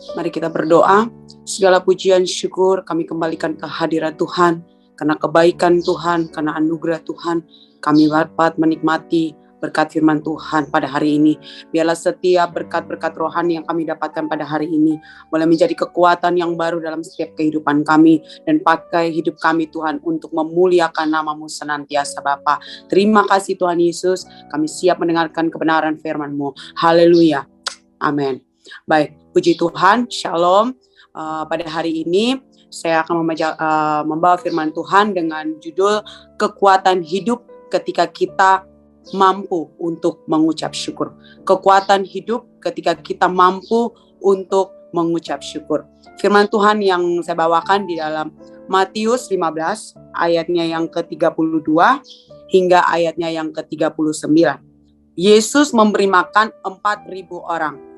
Mari kita berdoa. Segala pujian syukur kami kembalikan ke hadirat Tuhan. Karena kebaikan Tuhan, karena anugerah Tuhan, kami dapat menikmati berkat firman Tuhan pada hari ini. Biarlah setiap berkat-berkat rohani yang kami dapatkan pada hari ini boleh menjadi kekuatan yang baru dalam setiap kehidupan kami. Dan pakai hidup kami Tuhan untuk memuliakan nama-Mu senantiasa Bapa. Terima kasih Tuhan Yesus. Kami siap mendengarkan kebenaran firman-Mu. Haleluya. Amin. Baik, puji Tuhan, Shalom. Pada hari ini saya akan membawa firman Tuhan dengan judul Kekuatan Hidup Ketika Kita Mampu untuk Mengucap Syukur. Kekuatan hidup ketika kita mampu untuk mengucap syukur. Firman Tuhan yang saya bawakan di dalam Matius 15 ayatnya yang ke-32 hingga ayatnya yang ke-39. Yesus memberi makan 4.000 orang.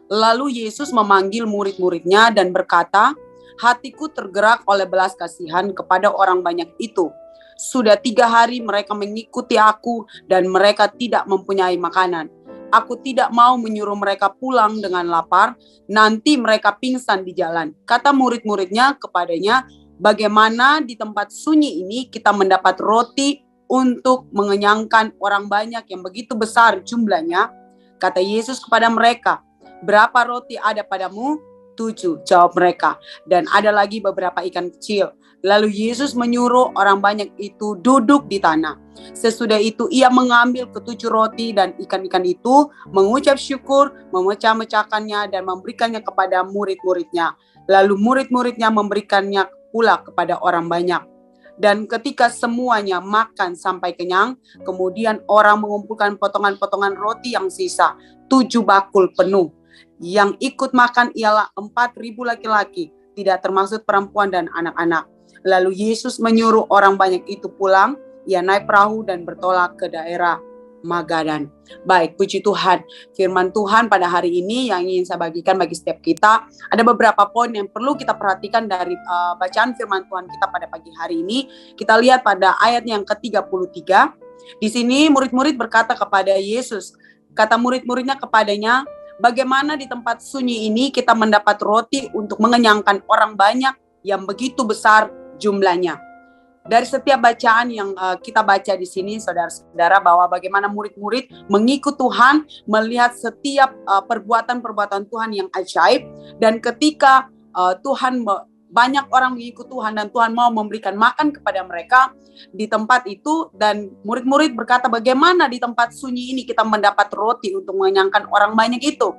Lalu Yesus memanggil murid-muridnya dan berkata, hatiku tergerak oleh belas kasihan kepada orang banyak itu. Sudah 3 hari mereka mengikuti aku dan mereka tidak mempunyai makanan. Aku tidak mau menyuruh mereka pulang dengan lapar, nanti mereka pingsan di jalan. Kata murid-muridnya kepadanya, bagaimana di tempat sunyi ini kita mendapat roti untuk mengenyangkan orang banyak yang begitu besar jumlahnya? Kata Yesus kepada mereka, berapa roti ada padamu? 7, jawab mereka. Dan ada lagi beberapa ikan kecil. Lalu Yesus menyuruh orang banyak itu duduk di tanah. Sesudah itu ia mengambil ke-7 roti dan ikan-ikan itu, mengucap syukur, memecah-mecahkannya dan memberikannya kepada murid-muridnya. Lalu murid-muridnya memberikannya pula kepada orang banyak. Dan ketika semuanya makan sampai kenyang, kemudian orang mengumpulkan potongan-potongan roti yang sisa, 7 bakul penuh. Yang ikut makan ialah 4.000 laki-laki, tidak termasuk perempuan dan anak-anak. Lalu Yesus menyuruh orang banyak itu pulang, ia naik perahu dan bertolak ke daerah Magadan. Baik, puji Tuhan. Firman Tuhan pada hari ini yang ingin saya bagikan bagi setiap kita, ada beberapa poin yang perlu kita perhatikan dari bacaan firman Tuhan kita pada pagi hari ini. Kita lihat pada ayat yang ke-33. Di sini murid-murid berkata kepada Yesus, kata murid-muridnya kepadanya, bagaimana di tempat sunyi ini kita mendapat roti untuk mengenyangkan orang banyak yang begitu besar jumlahnya. Dari setiap bacaan yang kita baca di sini, saudara-saudara, bahwa bagaimana murid-murid mengikut Tuhan, melihat setiap perbuatan-perbuatan Tuhan yang ajaib, dan ketika Tuhan banyak orang mengikut Tuhan dan Tuhan mau memberikan makan kepada mereka di tempat itu, dan murid-murid berkata, bagaimana di tempat sunyi ini kita mendapat roti untuk mengenyangkan orang banyak itu.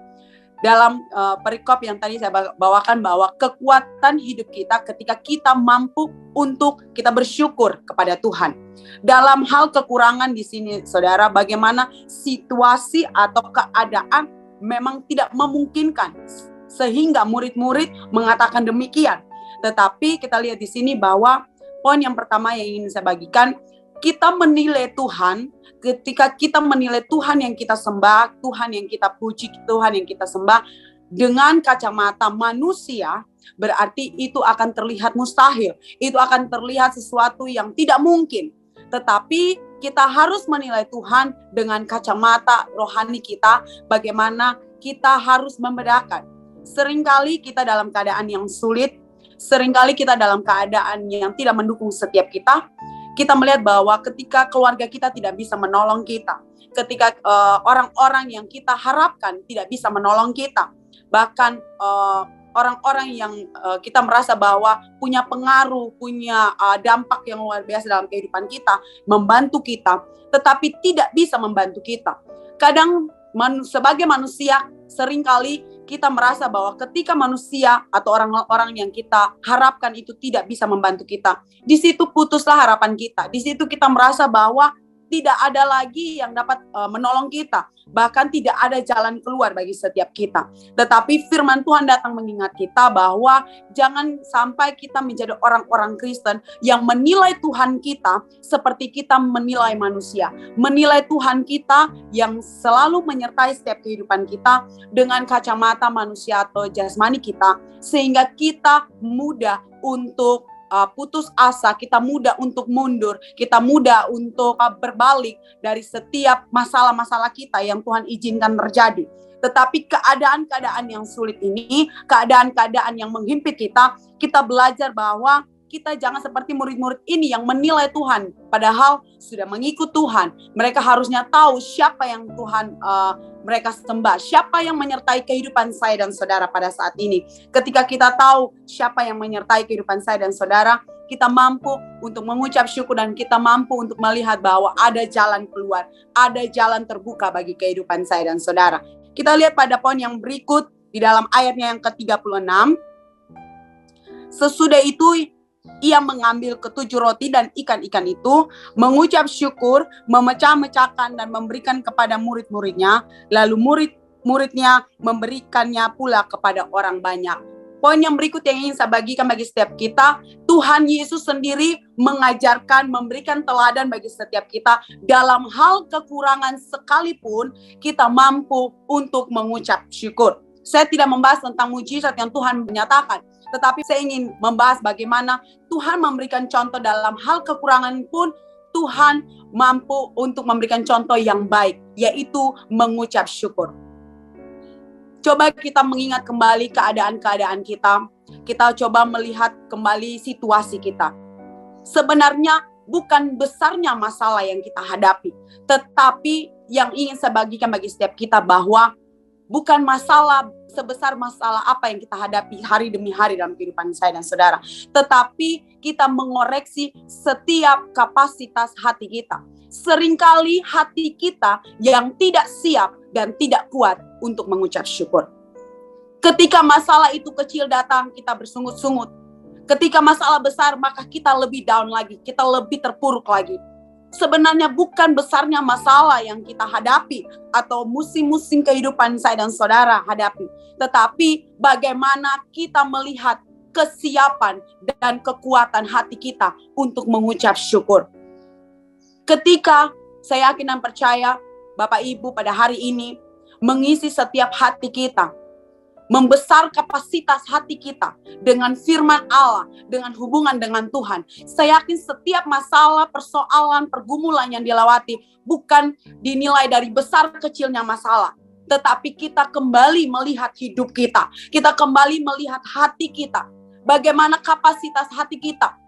Dalam perikop yang tadi saya bawakan, bahwa kekuatan hidup kita ketika kita mampu untuk kita bersyukur kepada Tuhan. Dalam hal kekurangan di sini, saudara, bagaimana situasi atau keadaan memang tidak memungkinkan sehingga murid-murid mengatakan demikian. Tetapi kita lihat di sini bahwa poin yang pertama yang ingin saya bagikan, kita menilai Tuhan, ketika kita menilai Tuhan yang kita sembah, Tuhan yang kita puji, Tuhan yang kita sembah dengan kacamata manusia, berarti itu akan terlihat mustahil. Itu akan terlihat sesuatu yang tidak mungkin. Tetapi kita harus menilai Tuhan dengan kacamata rohani kita, bagaimana kita harus membedakan. Seringkali kita dalam keadaan yang sulit, seringkali kita dalam keadaan yang tidak mendukung setiap kita. Kita melihat bahwa ketika keluarga kita tidak bisa menolong kita, ketika orang-orang yang kita harapkan tidak bisa menolong kita, bahkan orang-orang yang kita merasa bahwa punya pengaruh, punya dampak yang luar biasa dalam kehidupan kita, membantu kita, tetapi tidak bisa membantu kita. Kadang sebagai manusia, seringkali kita merasa bahwa ketika manusia atau orang-orang yang kita harapkan itu tidak bisa membantu kita, di situ putuslah harapan kita. Di situ kita merasa bahwa tidak ada lagi yang dapat menolong kita. Bahkan tidak ada jalan keluar bagi setiap kita. Tetapi firman Tuhan datang mengingat kita bahwa jangan sampai kita menjadi orang-orang Kristen yang menilai Tuhan kita seperti kita menilai manusia. Menilai Tuhan kita yang selalu menyertai setiap kehidupan kita dengan kacamata manusia atau jasmani kita. Sehingga kita mudah untuk putus asa, kita mudah untuk mundur, kita mudah untuk berbalik dari setiap masalah-masalah kita yang Tuhan izinkan terjadi. Tetapi keadaan-keadaan yang sulit ini, keadaan-keadaan yang menghimpit kita, kita belajar bahwa kita jangan seperti murid-murid ini yang menilai Tuhan, padahal sudah mengikut Tuhan. Mereka harusnya tahu siapa yang Tuhan mereka sembah, siapa yang menyertai kehidupan saya dan saudara pada saat ini. Ketika kita tahu siapa yang menyertai kehidupan saya dan saudara, kita mampu untuk mengucap syukur dan kita mampu untuk melihat bahwa ada jalan keluar, ada jalan terbuka bagi kehidupan saya dan saudara. Kita lihat pada poin yang berikut di dalam ayatnya yang ke-36. Sesudah itu ia mengambil ketujuh roti dan ikan-ikan itu, mengucap syukur, memecah-mecahkan dan memberikan kepada murid-muridnya, lalu murid-muridnya memberikannya pula kepada orang banyak. Poin yang berikut yang ingin saya bagikan bagi setiap kita, Tuhan Yesus sendiri mengajarkan, memberikan teladan bagi setiap kita, dalam hal kekurangan sekalipun kita mampu untuk mengucap syukur. Saya tidak membahas tentang mujizat yang Tuhan menyatakan, tetapi saya ingin membahas bagaimana Tuhan memberikan contoh dalam hal kekurangan pun Tuhan mampu untuk memberikan contoh yang baik, yaitu mengucap syukur. Coba kita mengingat kembali keadaan-keadaan kita. Kita coba melihat kembali situasi kita. Sebenarnya bukan besarnya masalah yang kita hadapi, tetapi yang ingin saya bagikan bagi setiap kita bahwa bukan masalah sebesar masalah apa yang kita hadapi hari demi hari dalam kehidupan saya dan saudara. Tetapi kita mengoreksi setiap kapasitas hati kita. Seringkali hati kita yang tidak siap dan tidak kuat untuk mengucap syukur. Ketika masalah itu kecil datang, kita bersungut-sungut. Ketika masalah besar, maka kita lebih down lagi. Kita lebih terpuruk lagi. Sebenarnya bukan besarnya masalah yang kita hadapi atau musim-musim kehidupan saya dan saudara hadapi. Tetapi bagaimana kita melihat kesiapan dan kekuatan hati kita untuk mengucap syukur. Ketika saya yakin dan percaya Bapak Ibu pada hari ini mengisi setiap hati kita, membesar kapasitas hati kita dengan firman Allah, dengan hubungan dengan Tuhan. Saya yakin setiap masalah, persoalan, pergumulan yang dilewati bukan dinilai dari besar kecilnya masalah, tetapi kita kembali melihat hidup kita. Kita kembali melihat hati kita. Bagaimana kapasitas hati kita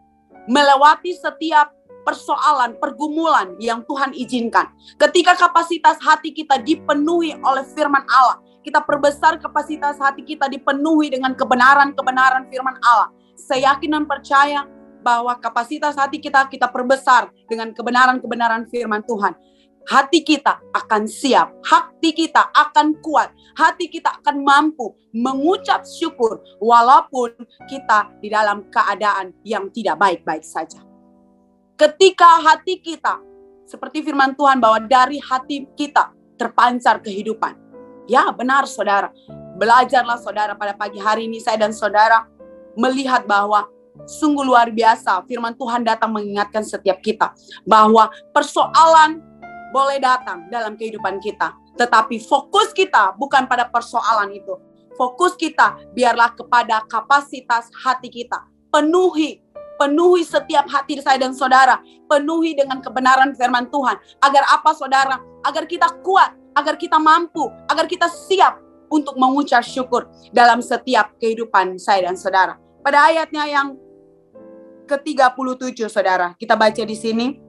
melewati setiap persoalan, pergumulan yang Tuhan izinkan. Ketika kapasitas hati kita dipenuhi oleh firman Allah, kita perbesar kapasitas hati kita dipenuhi dengan kebenaran-kebenaran firman Allah. Saya yakin dan percaya bahwa kapasitas hati kita perbesar dengan kebenaran-kebenaran firman Tuhan. Hati kita akan siap, hati kita akan kuat, hati kita akan mampu mengucap syukur walaupun kita di dalam keadaan yang tidak baik-baik saja. Ketika hati kita, seperti firman Tuhan bahwa dari hati kita terpancar kehidupan. Ya benar saudara, belajarlah saudara pada pagi hari ini saya dan saudara melihat bahwa sungguh luar biasa firman Tuhan datang mengingatkan setiap kita bahwa persoalan boleh datang dalam kehidupan kita, tetapi fokus kita bukan pada persoalan itu. Fokus kita biarlah kepada kapasitas hati kita. Penuhi setiap hati saya dan saudara, penuhi dengan kebenaran firman Tuhan. Agar apa saudara? Agar kita kuat, agar kita mampu, agar kita siap untuk mengucap syukur dalam setiap kehidupan saya dan saudara. Pada ayatnya yang ke-37 saudara, kita baca di sini.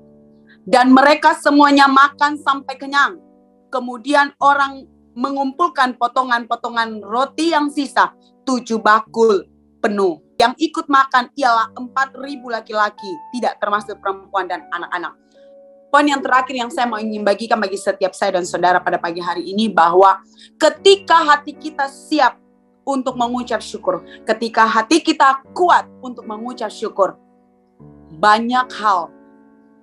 Dan mereka semuanya makan sampai kenyang. Kemudian orang mengumpulkan potongan-potongan roti yang sisa, 7 bakul penuh. Yang ikut makan ialah 4.000 laki-laki, tidak termasuk perempuan dan anak-anak. Poin yang terakhir yang saya mau ingin bagikan bagi setiap saya dan saudara pada pagi hari ini bahwa ketika hati kita siap untuk mengucap syukur, ketika hati kita kuat untuk mengucap syukur, banyak hal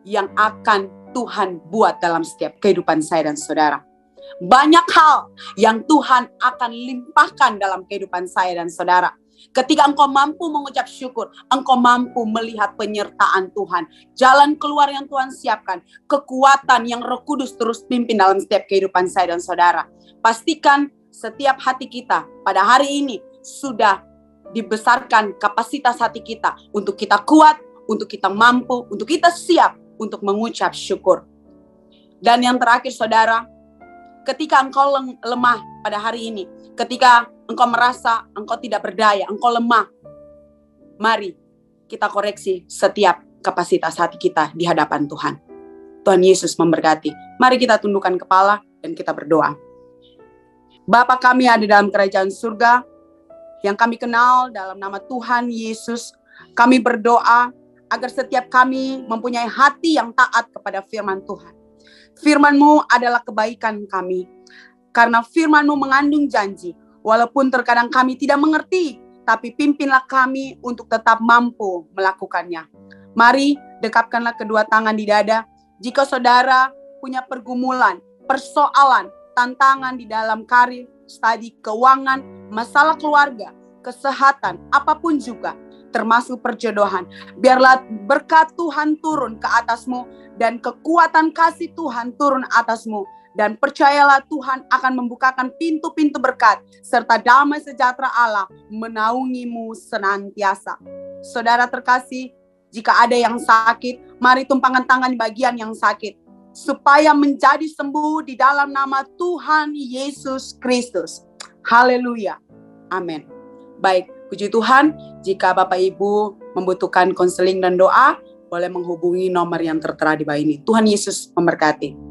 yang akan Tuhan buat dalam setiap kehidupan saya dan saudara. Banyak hal yang Tuhan akan limpahkan dalam kehidupan saya dan saudara. Ketika engkau mampu mengucap syukur, engkau mampu melihat penyertaan Tuhan. Jalan keluar yang Tuhan siapkan. Kekuatan yang Roh Kudus terus pimpin dalam setiap kehidupan saya dan saudara. Pastikan setiap hati kita pada hari ini sudah dibesarkan kapasitas hati kita. Untuk kita kuat, untuk kita mampu, untuk kita siap untuk mengucap syukur. Dan yang terakhir saudara, ketika engkau lemah pada hari ini, ketika engkau merasa engkau tidak berdaya, engkau lemah, mari kita koreksi setiap kapasitas hati kita di hadapan Tuhan. Tuhan Yesus memberkati. Mari kita tundukkan kepala dan kita berdoa. Bapa kami ada dalam kerajaan surga, yang kami kenal dalam nama Tuhan Yesus, kami berdoa agar setiap kami mempunyai hati yang taat kepada firman Tuhan. Firman-Mu adalah kebaikan kami, karena firman-Mu mengandung janji. Walaupun terkadang kami tidak mengerti, tapi pimpinlah kami untuk tetap mampu melakukannya. Mari dekapkanlah kedua tangan di dada. Jika saudara punya pergumulan, persoalan, tantangan di dalam karir, studi, keuangan, masalah keluarga, kesehatan, apapun juga, termasuk perjodohan, biarlah berkat Tuhan turun ke atasmu dan kekuatan kasih Tuhan turun atasmu. Dan percayalah Tuhan akan membukakan pintu-pintu berkat serta damai sejahtera Allah menaungimu senantiasa. Saudara terkasih, jika ada yang sakit, mari tumpangkan tangan di bagian yang sakit, supaya menjadi sembuh di dalam nama Tuhan Yesus Kristus. Haleluya. Amin. Baik, puji Tuhan. Jika Bapak Ibu membutuhkan konseling dan doa, boleh menghubungi nomor yang tertera di bawah ini. Tuhan Yesus memberkati.